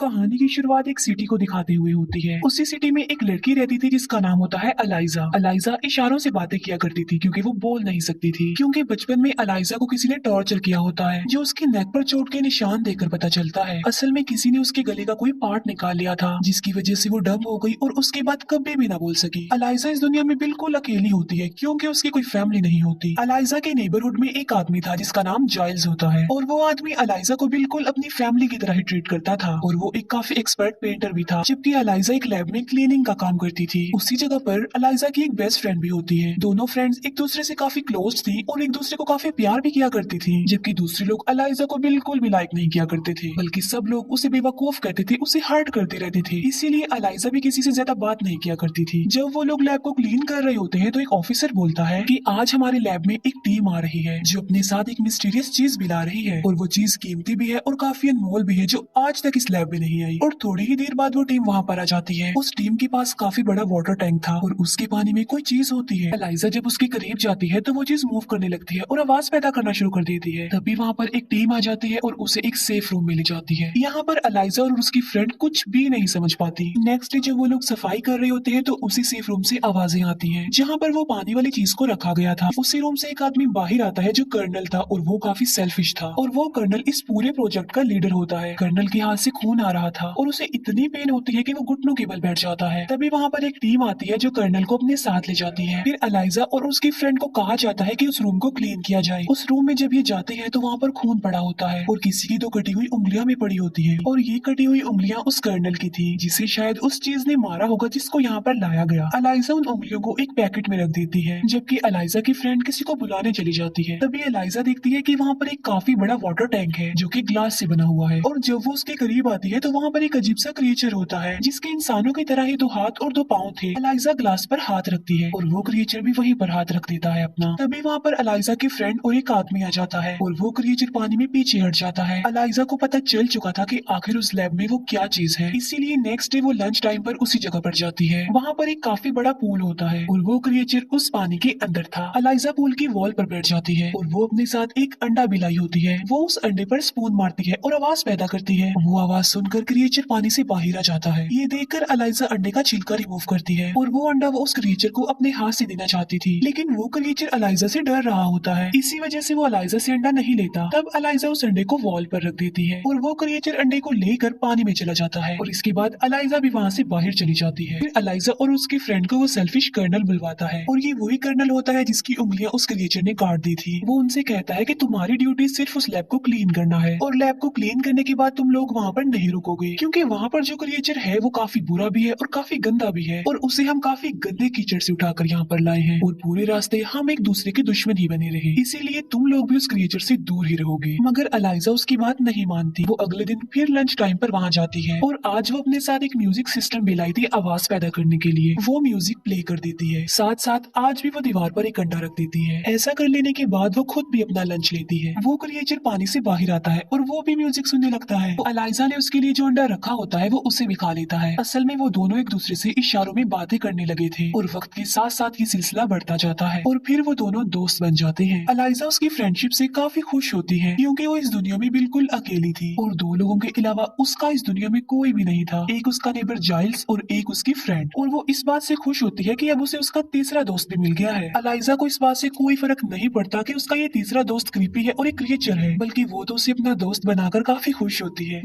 कहानी की शुरुआत एक सिटी को दिखाते हुए होती है। उसी सिटी में एक लड़की रहती थी जिसका नाम होता है अलाइजा। अलाइजा इशारों से बातें किया करती थी क्योंकि वो बोल नहीं सकती थी, क्योंकि बचपन में अलाइजा को किसी ने टॉर्चर किया होता है जो उसकी नेक पर चोट के निशान देखकर पता चलता है। असल में किसी ने उसके गले का कोई पार्ट निकाल लिया था जिसकी वजह से वो डम हो गई और उसके बाद कभी भी ना बोल सकी। अलाइजा इस दुनिया में बिल्कुल अकेली होती है क्योंकि उसकी कोई फैमिली नहीं होती। अलाइजा के नेबरहुड में एक आदमी था जिसका नाम जाइल्स होता है और वो आदमी अलाइजा को बिल्कुल अपनी फैमिली की तरह ही ट्रीट करता था और वो एक काफी एक्सपर्ट पेंटर भी था, जबकि अलाइजा एक लैब में क्लीनिंग का काम करती थी। उसी जगह पर अलाइजा की एक बेस्ट फ्रेंड भी होती है। दोनों फ्रेंड्स एक दूसरे से काफी क्लोज थी और एक दूसरे को काफी प्यार भी किया करती थी, जबकि दूसरे लोग अलाइजा को बिल्कुल भी लाइक नहीं किया करते थे, बल्कि सब लोग उसे बेवकूफ कहते थे, उसे हर्ट करते रहते थे। इसीलिए अलाइजा भी किसी से ज्यादा बात नहीं किया करती थी। जब वो लोग लैब को क्लीन कर रहे होते हैं तो एक ऑफिसर बोलता है कि आज हमारे लैब में एक टीम आ रही है जो अपने साथ एक मिस्टीरियस चीज भी ला रही है और वो चीज कीमती भी है और काफी अनमोल भी है जो आज तक इस लैब में नहीं आई। और थोड़ी ही देर बाद वो टीम वहाँ पर आ जाती है। उस टीम के पास काफी बड़ा वाटर टैंक था और उसके पानी में कोई चीज होती है। अलाइजा जब उसके करीब जाती है तो वो चीज मूव करने लगती है और आवाज पैदा करना शुरू कर देती है। तभी वहाँ पर एक टीम आ जाती है और उसे एक सेफ रूम में ले जाती है। यहाँ पर अलाइजा और उसकी फ्रेंड कुछ भी नहीं समझ पाती। नेक्स्ट डे जब वो लोग सफाई कर रहे होते हैं तो उसी सेफ रूम से आवाजें आती है जहाँ पर वो पानी वाली चीज को रखा गया था। उसी रूम से एक आदमी बाहर आता है जो कर्नल था और वो काफी सेल्फिश था और वो कर्नल इस पूरे प्रोजेक्ट का लीडर होता है। कर्नल के हाथ से खून आ रहा था और उसे इतनी पेन होती है कि वो घुटनों के बल बैठ जाता है। तभी वहाँ पर एक टीम आती है जो कर्नल को अपने साथ ले जाती है। फिर अलाइजा और उसकी फ्रेंड को कहा जाता है कि उस रूम को क्लीन किया जाए। उस रूम में जब ये जाते हैं तो वहाँ पर खून पड़ा होता है और किसी की 2 कटी हुई उंगलियां में पड़ी होती है और ये कटी हुई उंगलियां उस कर्नल की थी जिसे शायद उस चीज ने मारा होगा जिसको यहाँ पर लाया गया। अलाइजा उन उंगलियों को एक पैकेट में रख देती है जबकि अलाइजा की फ्रेंड किसी को बुलाने चली जाती है। तभी अलाइजा देखती है कि वहाँ पर एक काफी बड़ा वाटर टैंक है जो कि ग्लास से बना हुआ है और जब वो उसके करीब आती है तो वहाँ पर एक अजीब सा क्रिएचर होता है जिसके इंसानों की तरह ही 2 हाथ और 2 पाँव थे। अलाइजा ग्लास पर हाथ रखती है और वो क्रिएचर भी वहीं पर हाथ रख देता है अपना। तभी वहाँ पर अलाइजा की फ्रेंड और एक आदमी आ जाता है और वो क्रिएचर पानी में पीछे हट जाता है। अलाइजा को पता चल चुका था कि आखिर उस लैब में वो क्या चीज है, इसीलिए नेक्स्ट डे वो लंच टाइम पर उसी जगह पर जाती है। वहाँ पर एक काफी बड़ा पूल होता है और वो क्रिएचर उस पानी के अंदर था। अलाइजा पूल की वॉल पर बैठ जाती है और वो अपने साथ एक अंडा भी लाई होती है। वो उस अंडे पर स्पून मारती है और आवाज पैदा करती है। वो आवाज सुनकर क्रिएचर पानी से बाहर आ जाता है। ये देखकर अलाइजा अंडे का छिलका रिमूव करती है और वो अंडा वो उस क्रिएचर को अपने हाथ से देना चाहती थी, लेकिन वो क्रिएचर अलाइजा से डर रहा होता है। इसी वजह से वो अलाइजा से अंडा नहीं लेता। तब अलाइजा उस अंडे को वॉल पर रख देती है और वो क्रिएचर अंडे को लेकर पानी में चला जाता है और इसके बाद अलाइजा भी वहाँ से बाहर चली जाती है। फिर अलाइजा और उसकी फ्रेंड को वो सेल्फिश कर्नल बुलवाता है और ये वही कर्नल होता है जिसकी उंगलियां उस क्रिएचर ने काट दी थी। वो उनसे कहता है कि तुम्हारी ड्यूटी सिर्फ उस लैब को क्लीन करना है और लैब को क्लीन करने के बाद तुम लोग वहाँ पर नहीं रुकोगे क्योंकि वहाँ पर जो क्रिएचर है वो काफी बुरा भी है और काफी गंदा भी है और उसे हम काफी गंदे कीचड़ से उठाकर यहाँ पर लाए हैं और पूरे रास्ते हम एक दूसरे के दुश्मन ही बने रहे, इसीलिए तुम लोग भी उस क्रिएचर से दूर ही रहोगे। मगर अलाइजा उसकी बात नहीं मानती। वो अगले दिन फिर लंच टाइम पर वहाँ जाती है और आज वो अपने साथ एक म्यूजिक सिस्टम भी लाई थी आवाज पैदा करने के लिए। वो म्यूजिक प्ले कर देती है, साथ साथ आज भी वो दीवार पर एक अंडा रख देती है। ऐसा कर लेने के बाद वो खुद भी अपना लंच लेती है। वो क्रिएचर पानी से बाहर आता है और वो भी म्यूजिक सुनने लगता है। तो अलाइजा ने उसके लिए जो अंडा रखा होता है वो उसे भी खा लेता है। असल में वो दोनों एक दूसरे से इशारों में बातें करने लगे थे और वक्त के साथ साथ ये सिलसिला बढ़ता जाता है और फिर वो दोनों दोस्त बन जाते हैं। अलाइजा उसकी फ्रेंडशिप से काफी खुश होती है क्योंकि वो इस दुनिया में बिल्कुल अकेली थी और 2 लोगों के अलावा उसका इस दुनिया में कोई भी नहीं था, एक उसका नेबर जाइल्स और एक उसकी फ्रेंड। और वो इस बात से खुश होती है कि अब उसे उसका तीसरा दोस्त भी मिल गया है। अलाइजा को इस बात से कोई फर्क नहीं पड़ता कि उसका ये तीसरा दोस्त क्रीपी है और एक क्रिएचर है, बल्कि वो तो उसे अपना दोस्त बनाकर काफी खुश होती है।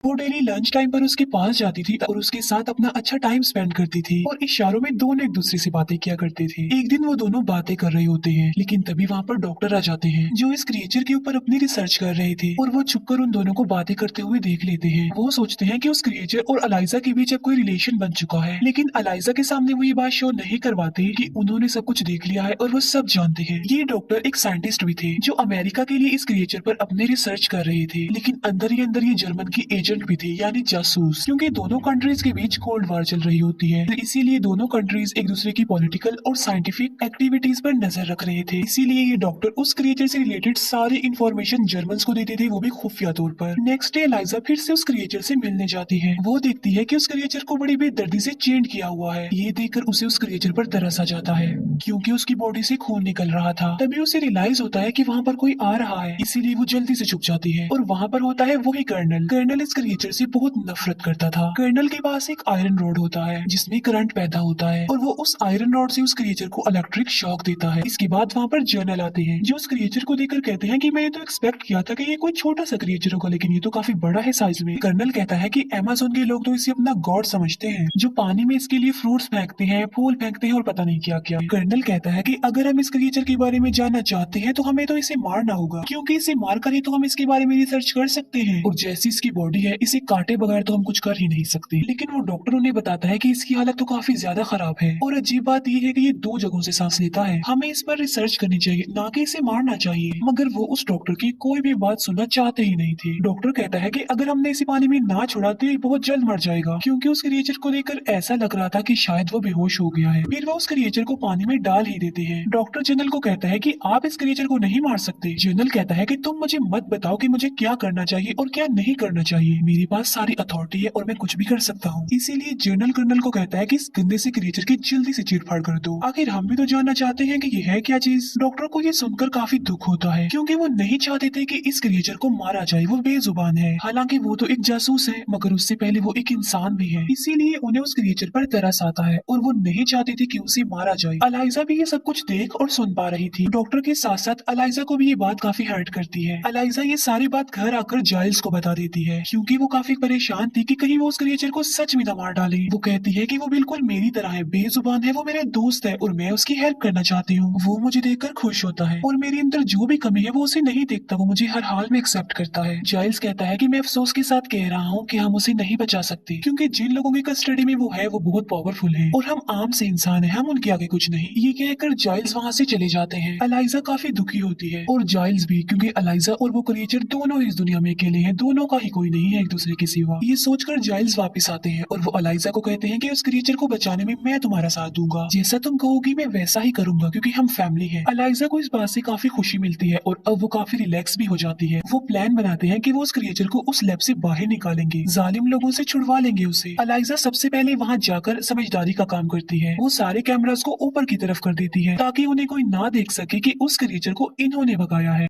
वो डेली लंच टाइम पर उसके पास जाती थी और उसके साथ अपना अच्छा टाइम स्पेंड करती थी और इशारों में दोनों एक दूसरे से बातें किया करते थे। एक दिन वो दोनों बातें कर रहे होते हैं लेकिन तभी वहाँ पर डॉक्टर आ जाते हैं जो इस क्रिएचर के ऊपर अपनी रिसर्च कर रहे थे और वो छुपकर उन दोनों को बातें करते हुए देख लेते हैं। वो सोचते हैं कि उस क्रिएचर और अलाइजा के बीच अब कोई रिलेशन बन चुका है, लेकिन अलाइजा के सामने वो ये बात शो नहीं करवाते कि उन्होंने सब कुछ देख लिया है और वो सब जानते हैं। ये डॉक्टर एक साइंटिस्ट भी थे जो अमेरिका के लिए इस क्रिएचर पर अपने रिसर्च कर रहे थे, लेकिन अंदर ही अंदर ये जर्मन की एजेंट भी थे यानी जासूस, क्योंकि दोनों कंट्रीज के बीच कोल्ड वार चल रही होती है। तो इसीलिए दोनों कंट्रीज एक दूसरे की पॉलिटिकल और साइंटिफिक एक्टिविटीज पर नजर रख रहे थे। इसीलिए ये डॉक्टर उस क्रिएचर से रिलेटेड सारी इंफॉर्मेशन जर्मन्स को देते थे, वो भी खुफिया तौर पर। नेक्स्ट डे एलाइजा फिर से उस क्रिएचर से मिलने जाती है। वो देखती है कि उस क्रिएचर को बड़ी बेदर्दी से चेंड किया हुआ है। ये देखकर उसे उस क्रिएचर पर तरस आ जाता है क्योंकि उसकी बॉडी से खून निकल रहा था। तभी उसे रियलाइज होता है कि वहाँ पर कोई आ रहा है, इसीलिए वो जल्दी से छुप जाती है और वहाँ पर होता है वही कर्नल। कर्नल इस क्रिएचर से बहुत नफरत करता था। कर्नल के पास एक आयरन रॉड होता है जिसमें करंट पैदा होता है और वो उस आयरन रॉड से उस क्रिएचर को इलेक्ट्रिक शॉक देता है। इसके बाद वहाँ पर जर्नल आते हैं जो उस क्रिएचर को देखकर कहते हैं कि मैंने तो एक्सपेक्ट किया था कि ये कोई छोटा सा क्रिएचर होगा, लेकिन ये तो काफी बड़ा है साइज में। कर्नल कहता है कि अमेज़न के लोग तो इसे अपना गॉड समझते हैं, जो पानी में इसके लिए फ्रूट्स फेंकते हैं, फूल फेंकते हैं और पता नहीं क्या क्या। कर्नल कहता है कि अगर हम इस क्रिएचर के बारे में जानना चाहते हैं तो हमें तो इसे मारना होगा, क्योंकि इसे मारकर ही तो हम इसके बारे में रिसर्च कर सकते हैं, और जैसी इसकी बॉडी है इसे काटे बगैर तो हम कुछ कर ही नहीं सकते। लेकिन वो डॉक्टर उन्हें बताता है कि इसकी हालत तो काफी ज्यादा खराब है, और अजीब बात यह है कि ये 2 जगहों से सांस लेता है। हमें इस पर रिसर्च करनी चाहिए, ना कि इसे मारना चाहिए। मगर वो उस डॉक्टर की कोई भी बात सुनना चाहते ही नहीं थे। डॉक्टर कहता है कि अगर हमने इसे पानी में ना छोड़ा तो ये बहुत जल्द मर जाएगा, क्योंकि उस क्रिएचर को देखकर ऐसा लग रहा था कि शायद वो बेहोश हो गया है। फिर वो उस क्रिएचर को पानी में डाल ही देते हैं। डॉक्टर जनरल को कहता है कि आप इस क्रिएचर को नहीं मार सकते। जनरल कहता है कि तुम मुझे मत बताओ कि मुझे क्या करना चाहिए और क्या नहीं करना चाहिए, मेरे पास सारी अथॉरिटी है और मैं कुछ भी कर सकता हूँ। इसीलिए जनरल कर्नल को कहता है कि इस गंदे से क्रिएचर की जल्दी से चीरफाड़ कर दो। आखिर हम भी तो जानना चाहते हैं कि ये है क्या चीज। डॉक्टर को ये सुनकर काफी दुख होता है, क्योंकि वो नहीं चाहते थे कि इस क्रिएचर को मारा जाए। वो बेजुबान है, हालांकि वो तो एक जासूस है, मगर उससे पहले वो एक इंसान भी है। इसीलिए उन्हें उस क्रिएचर पर तरस आता है और वो नहीं चाहती थी कि उसे मारा जाए। अलाइजा भी ये सब कुछ देख और सुन पा रही थी। डॉक्टर के साथ साथ अलाइजा को भी ये बात काफी हर्ट करती है। अलाइजा ये सारी बात घर आकर जाइल्स को बता देती है, क्योंकि वो काफी परेशान थी कि कहीं वो उस क्रिएचर को सच में न मार डाले। वो कहती है कि वो बिल्कुल मेरी तरह है, बेजुबान है, वो मेरा दोस्त है और मैं उसकी हेल्प करना चाहती हूँ। वो मुझे देखकर खुश होता है और मेरे अंदर जो भी कमी है वो उसे नहीं देखता, वो मुझे हर हाल में एक्सेप्ट करता है। जाइल्स कहता है कि मैं अफसोस के साथ कह रहा हूँ कि हम उसे नहीं बचा सकते, क्योंकि जिन लोगों की कस्टडी में वो है वो बहुत पावरफुल है और हम आम से इंसान है, हम उनके आगे कुछ नहीं। ये कहकर जाइल्स वहाँ से चले जाते हैं। अलाइजा काफी दुखी होती है और जाइल्स भी, क्योंकि अलाइजा और वो क्रिएचर दोनों इस दुनिया में अकेले हैं, दोनों का ही कोई नहीं है एक दूसरे के सिवा। ये सोचकर जाइल्स वापस आते हैं और वो अलाइजा को कहते हैं कि उस क्रिएचर को बचाने में मैं तुम्हारा साथ दूंगा, जैसा तुम कहोगी मैं वैसा ही करूंगा, क्योंकि हम फैमिली है। अलाइजा को इस बात से काफी खुशी मिलती है और अब वो काफी रिलैक्स भी हो जाती है। वो प्लान बनाते हैं कि वो उस क्रिएचर को उस लैब से बाहर निकालेंगे, जालिम लोगों से छुड़वा लेंगे उसे। अलाइजा सबसे पहले वहाँ जाकर समझदारी का काम करती है। वो सारे कैमरास को ऊपर की तरफ कर देती है ताकि उन्हें कोई ना देख सके कि उस क्रिएचर को इन्होंने भगाया है।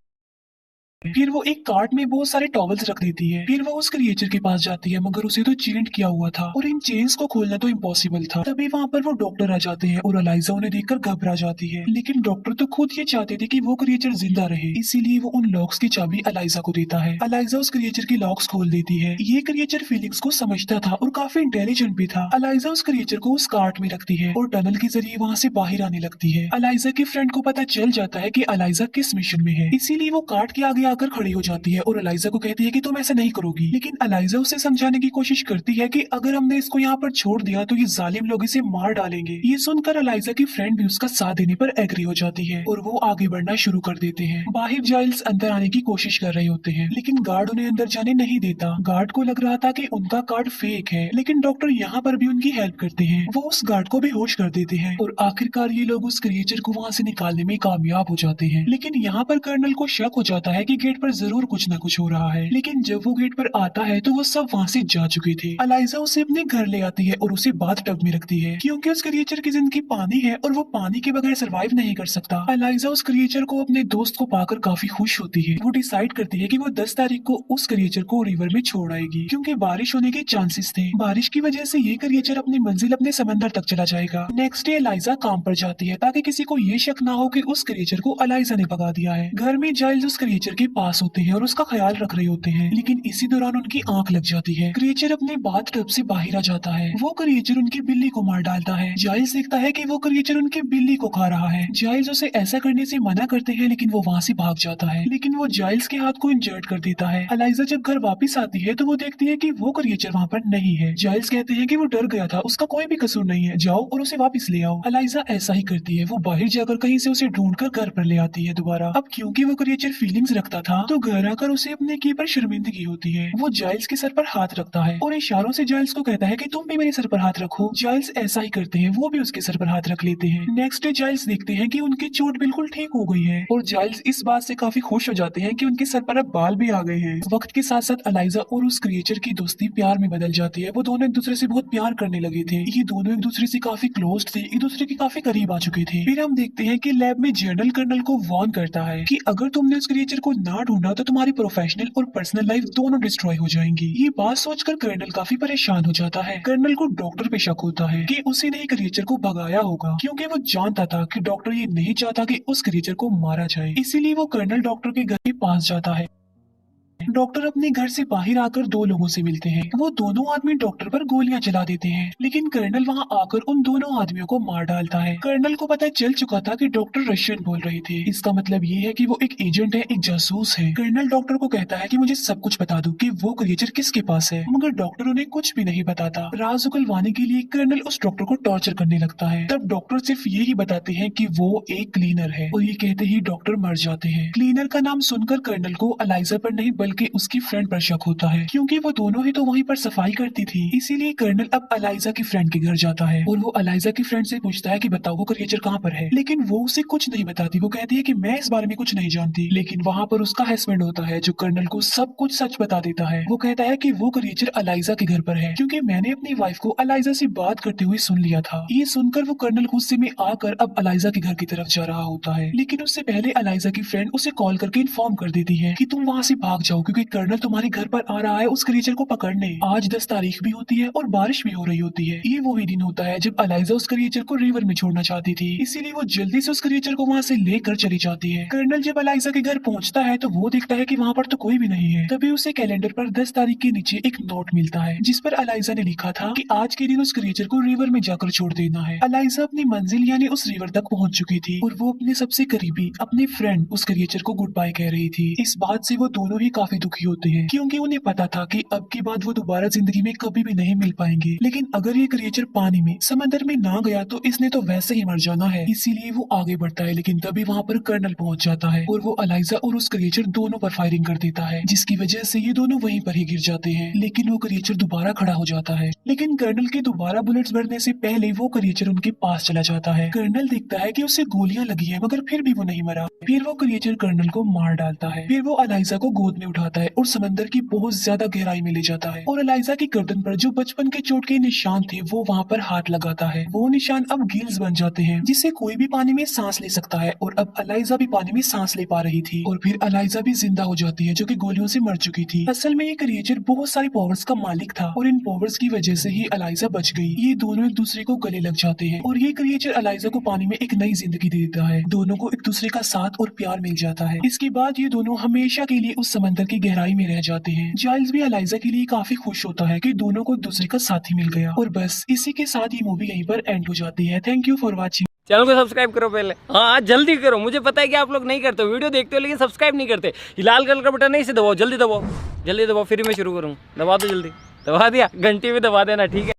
फिर वो एक कार्ट में बहुत सारे टॉवल्स रख देती है। फिर वो उस क्रिएचर के पास जाती है, मगर उसे तो चेंट किया हुआ था और इन चेन्स को खोलना तो इम्पॉसिबल था। तभी वहाँ पर वो डॉक्टर आ जाते हैं और अलाइजा उन्हें देखकर घबरा जाती है। लेकिन डॉक्टर तो खुद ये चाहते थे कि वो क्रिएचर जिंदा रहे, इसीलिए वो उन लॉक्स की चाबी अलाइजा को देता है। अलाइजा उस क्रिएचर की लॉक्स खोल देती है। ये क्रिएचर फीलिंग्स को समझता था और काफी इंटेलिजेंट भी था। अलाइजा उस क्रिएचर को उस कार्ट में रखती है और टनल के जरिए वहाँ से बाहर आने लगती है। अलाइजा के फ्रेंड को पता चल जाता है कि अलाइजा किस मिशन में है, इसीलिए वो कार्ट के आगे आकर खड़ी हो जाती है और अलाइजा को कहती है कि तुम ऐसा नहीं करोगी। लेकिन अलाइजा उसे समझाने की कोशिश करती है कि अगर हमने इसको यहाँ पर छोड़ दिया तो ये जालिम लोग इसे मार डालेंगे। ये सुनकर अलाइजा की फ्रेंड भी उसका साथ देने पर एग्री हो जाती है और वो आगे बढ़ना शुरू कर देते हैं। बाहर जाइल्स अंदर आने की कोशिश कर रहे होते हैं, लेकिन गार्ड उन्हें अंदर जाने नहीं देता। गार्ड को लग रहा था कि उनका कार्ड फेक है, लेकिन डॉक्टर यहाँ पर भी उनकी हेल्प करते हैं। वो उस गार्ड को बेहोश कर देते हैं और आखिरकार ये लोग उस क्रिएचर को वहाँ से निकालने में कामयाब हो जाते हैं। लेकिन यहाँ पर कर्नल को शक हो जाता है कि गेट पर जरूर कुछ न कुछ हो रहा है। लेकिन जब वो गेट पर आता है तो वो सब वहाँ से जा चुके थे। अलाइजा उसे अपने घर ले आती है और उसे बाथ टब में रखती है, क्योंकि उस क्रिएचर की जिंदगी पानी है और वो पानी के बगैर सरवाइव नहीं कर सकता। अलाइजा उस क्रिएचर को अपने दोस्त को पाकर काफी खुश होती है। वो डिसाइड करती है कि वो 10 तारीख को उस क्रिएचर को रिवर में छोड़ आएगी, क्योंकि बारिश होने के चांसेस थे। बारिश की वजह से ये क्रिएचर अपनी मंजिल अपने समंदर तक चला जाएगा। नेक्स्ट डे अलाइजा काम पर जाती है ताकि किसी को ये शक ना हो कि उस क्रिएचर को अलाइजा ने भगा दिया है। घर में जाइल्स उस क्रिएचर के पास होते हैं और उसका ख्याल रख रहे होते हैं, लेकिन इसी दौरान उनकी आंख लग जाती है। क्रिएचर अपने बाथ टब से बाहर आ जाता है। वो क्रिएचर उनकी बिल्ली को मार डालता है। जाइल्स देखता है कि वो क्रिएचर उनकी बिल्ली को खा रहा है। जाइल्स उसे ऐसा करने से मना करते हैं, लेकिन वो वहाँ से भाग जाता है। लेकिन वो जाइल्स के हाथ को इंजर्ड कर देता है। अलाइजा जब घर वापस आती है तो वो देखती है कि वो क्रिएचर वहाँ पर नहीं है। जाइल्स कहते हैं कि वो डर गया था, उसका कोई भी कसूर नहीं है, जाओ और उसे वापस ले आओ। अलाइजा ऐसा ही करती है। वो बाहर जाकर कहीं से उसे ढूंढकर घर पर ले आती है दोबारा। अब क्योंकि वो क्रिएचर फीलिंग्स रखता था तो घर आकर उसे अपने की पर शर्मिंदगी होती है। वो जाइल्स के सर पर हाथ रखता है और इशारों से जाइल्स को कहता है कि तुम भी मेरे सर पर हाथ रखो। जाइल्स ऐसा ही करते हैं, वो भी उसके सर पर हाथ रख लेते हैं। नेक्स्ट डे जाइल्स देखते हैं कि उनकी चोट बिल्कुल ठीक हो गई है और जाइल्स इस बात से काफी खुश हो जाते हैं कि उनके सर पर अब बाल भी आ गए हैं। वक्त के साथ साथ अलाइजा और उस क्रिएचर की दोस्ती प्यार में बदल जाती है। वो दोनों एक दूसरे से बहुत प्यार करने लगे थे। ये दोनों एक दूसरे से काफी क्लोज थे, एक दूसरे के काफी करीब आ चुके थे। फिर हम देखते हैं कि लैब में जनरल कर्नल को वार्न करता है कि अगर तुमने उस क्रिएचर को ना ढूंढा तो तुम्हारी प्रोफेशनल और पर्सनल लाइफ दोनों डिस्ट्रॉय हो जाएंगी। ये बात सोचकर कर्नल काफी परेशान हो जाता है। कर्नल को डॉक्टर पे शक होता है कि उसी ने क्रिएचर को भगाया होगा, क्योंकि वो जानता था कि डॉक्टर ये नहीं चाहता कि उस क्रिएचर को मारा जाए। इसीलिए वो कर्नल डॉक्टर के घर के पास जाता है। डॉक्टर अपने घर से बाहर आकर दो लोगों से मिलते हैं। वो दोनों आदमी डॉक्टर पर गोलियां चला देते हैं, लेकिन कर्नल वहां आकर उन दोनों आदमियों को मार डालता है। कर्नल को पता चल चुका था कि डॉक्टर रशियन बोल रहे थे। इसका मतलब ये है कि वो एक एजेंट है, एक जासूस है। कर्नल डॉक्टर को कहता है कि मुझे सब कुछ बता दो कि वो क्रिएचर किसके पास है, मगर डॉक्टर उन्हें कुछ भी नहीं बताता। राज उगलवाने के लिए कर्नल उस डॉक्टर को टॉर्चर करने लगता है। तब डॉक्टर सिर्फ ये ही बताते हैं कि वो एक क्लीनर है, और ये कहते ही डॉक्टर मर जाते हैं। क्लीनर का नाम सुनकर कर्नल को अलाइजा पर नहीं बल्कि उसकी फ्रेंड पर शक होता है, क्योंकि वो दोनों ही तो वहीं पर सफाई करती थी। इसीलिए कर्नल अब अलाइजा की फ्रेंड के घर जाता है और वो अलाइजा की फ्रेंड से पूछता है कि बताओ वो क्रिएचर कहाँ पर है, लेकिन वो उसे कुछ नहीं बताती। वो कहती है कि मैं इस बारे में कुछ नहीं जानती। लेकिन वहाँ पर उसका हस्बैंड होता है जो कर्नल को सब कुछ सच बता देता है। वो कहता है कि वो क्रिएचर अलाइजा के घर पर है, क्योंकि मैंने अपनी वाइफ को अलाइजा से बात करते हुए सुन लिया था। ये सुनकर वो कर्नल गुस्से में आकर अब अलाइजा के घर की तरफ जा रहा होता है, लेकिन उससे पहले अलाइजा की फ्रेंड उसे कॉल करके इन्फॉर्म कर देती है कि तुम वहाँ से भाग जाओ, क्योंकि कर्नल तुम्हारे घर पर आ रहा है उस क्रिएचर को पकड़ने। आज 10 तारीख भी होती है और बारिश भी हो रही होती है। ये वही दिन होता है जब अलाइजा उस क्रिएचर को रिवर में छोड़ना चाहती थी, इसीलिए वो जल्दी से उस क्रिएचर को वहाँ से लेकर चली जाती है। कर्नल जब अलाइजा के घर पहुँचता है तो वो देखता है कि वहाँ पर तो कोई भी नहीं है। तभी उसे कैलेंडर पर 10 तारीख के नीचे एक नोट मिलता है, जिस पर अलाइजा ने लिखा था कि आज के दिन उस क्रिएचर को रिवर में जाकर छोड़ देना है। अलाइजा अपनी मंजिल यानी उस रिवर तक पहुँच चुकी थी और वो अपने सबसे करीबी अपने फ्रेंड उस क्रिएचर को गुड बाय कह रही थी। इस बात से वो दोनों ही काफी दुखी होते हैं, क्योंकि उन्हें पता था कि अब की बाद वो दोबारा जिंदगी में कभी भी नहीं मिल पाएंगे। लेकिन अगर ये क्रिएचर पानी में समंदर में ना गया तो इसने तो वैसे ही मर जाना है। इसीलिए वो आगे बढ़ता है, लेकिन तभी वहाँ पर कर्नल पहुंच जाता है और वो अलाइजा और उस क्रिएचर दोनों पर फायरिंग कर देता है, जिसकी वजह से ये दोनों वहीं पर ही गिर जाते हैं। लेकिन वो क्रिएचर दोबारा खड़ा हो जाता है, लेकिन कर्नल के दोबारा बुलेट्स भरने से पहले वो क्रिएचर उनके पास चला जाता है। कर्नल देखता है कि उसे गोलियां लगी है, मगर फिर भी वो नहीं मरा। फिर वो क्रिएचर कर्नल को मार डालता है। फिर वो अलाइजा को गोद में उठाता है और समंदर की बहुत ज्यादा गहराई में ले जाता है, और अलाइजा की गर्दन पर जो बचपन के चोट के निशान थे वो वहाँ पर हाथ लगाता है। वो निशान अब गिल्स बन जाते हैं, जिससे कोई भी पानी में सांस ले सकता है, और अब अलाइजा भी पानी में सांस ले पा रही थी। और फिर अलाइजा भी जिंदा हो जाती है, जो कि गोलियों से मर चुकी थी। असल में ये क्रिएचर बहुत सारी पावर्स का मालिक था, और इन पावर्स की वजह से ही अलाइजा बच गई। ये दोनों एक दूसरे को गले लग जाते हैं, और ये क्रिएचर अलाइजा को पानी में एक नई जिंदगी दे देता है। दोनों को एक दूसरे का साथ और प्यार मिल जाता है। इसके बाद ये दोनों हमेशा के लिए उस समंदर की गहराई में रह जाते हैं। जाइल्स भी अलाइजा के लिए काफी खुश होता है कि दोनों को एक दूसरे का साथी मिल गया। और बस इसी के साथ ये मूवी यहीं पर एंड हो जाती है। Thank you for watching. Channel को सब्सक्राइब करो पहले, हाँ जल्दी करो। मुझे पता है कि आप लोग नहीं करते हो, वीडियो देखते हो लेकिन सब्सक्राइब नहीं करते। ये लाल कलर का बटन नहीं से दबाओ, जल्दी दबाओ, जल्दी दबाओ, फिर मैं शुरू करूँ। दबा दो जल्दी, दबा दिया, घंटी भी दबा देना, ठीक है।